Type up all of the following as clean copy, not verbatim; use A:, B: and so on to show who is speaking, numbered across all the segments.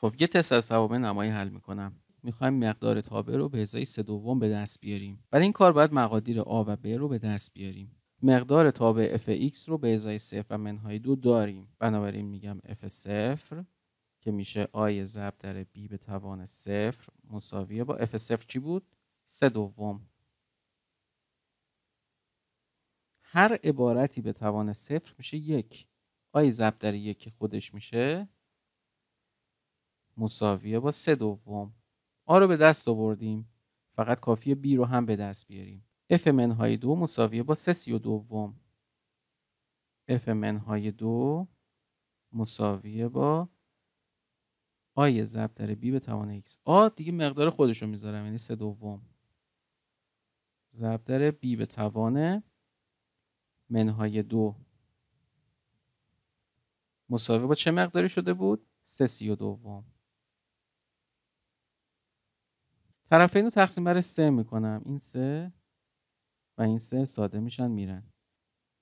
A: خب یه تست از توابع نمایی حل میکنم. میخوایم مقدار تابع رو به ازای 3/2 به دست بیاریم. برای این کار باید مقادیر آ و ب رو به دست بیاریم. مقدار تابع f(x) رو به ازای 0 و منهای 2 داریم. بنابراین میگم f0 که میشه آی ضرب در b به توان 0 مساویه با f0 چی بود؟ 3/2. هر عبارتی به توان 0 میشه 1. آی ضرب در 1 خودش میشه مساویه با 3/2. آ رو به دست آوردیم. فقط کافیه b رو هم به دست بیاریم. f منهای 2 مساویه با 3/32. f منهای 2 مساویه با آی ضرب در b به توان x. آ دیگه مقدار خودش رو میذارم، یعنی 3/2 ضرب در b به توان منهای 2 مساویه با چه مقداری شده بود؟ 3/32. طرفین رو تقسیم بر 3 میکنم. این 3 و این 3 ساده میشن میرن.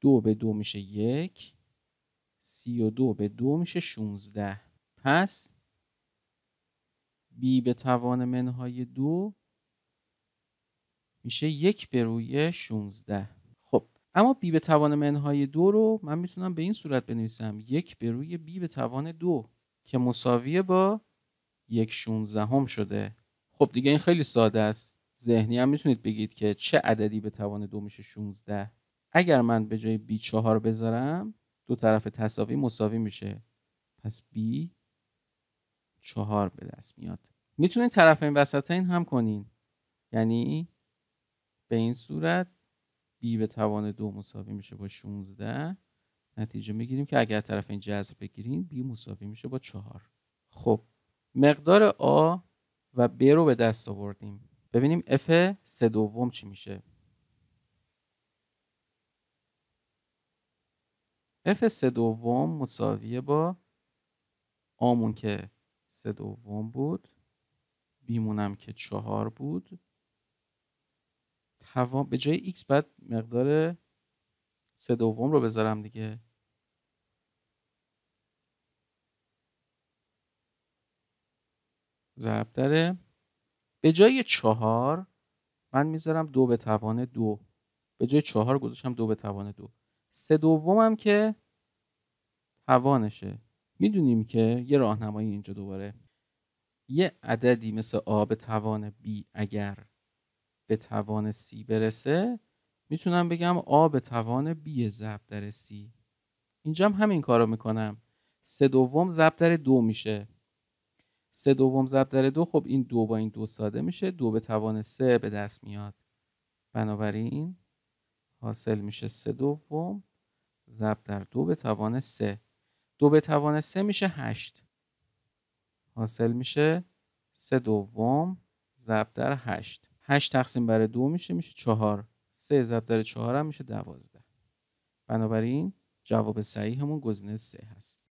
A: 2 به 2 میشه 1. 32 به 2 میشه 16. پس b به توان منهای 2 میشه 1 به روی 16. خب اما b به توان منهای 2 رو من میتونم به این صورت بنویسم 1 به روی b به توان 2 که مساویه با 1/16 شده. خب دیگه این خیلی ساده است. ذهنی هم میتونید بگید که چه عددی به توان 2 میشه 16. اگر من به جای b 4 بذارم دو طرف تساوی مساوی میشه. پس b 4 به دست میاد. میتونید طرفین وسطین هم کنین. یعنی به این صورت b به توان 2 مساوی میشه با 16. نتیجه میگیریم که اگر طرفین جذر بگیریم b مساوی میشه با 4. خب مقدار آ و ب رو به دست آوردیم. ببینیم f 3/2 چی میشه. f 3/2 مساویه با آمون که 3/2 بود، بیمونم که 4 بود. به جای x باید مقدار 3/2 رو بذارم دیگه. ضرب داره به جای 4 من میذارم 2 به توان 2. به جای 4 گذاشتم 2 به توان 2. 3/2 هم که توانشه. میدونیم که یه راهنمایی اینجا دوباره یه عددی مثل آ به توان b اگر به توان c برسه میتونم بگم آ به توان b ضرب در c. اینجا هم همین کارو میکنم. 3/2 ضرب در 2 میشه. 3/2 ضرب در 2. خب این 2 با این 2 ساده میشه. 2 به توان 3 به دست میاد. بنابراین حاصل میشه 3/2 ضرب در 2 به توان 3. 2 به توان 3 میشه 8. حاصل میشه 3/2 ضرب در 8. 8 تقسیم بر 2 میشه 4. 3 ضرب در 4 هم میشه 12. بنابراین جواب صحیحمون گزینه 3 هست.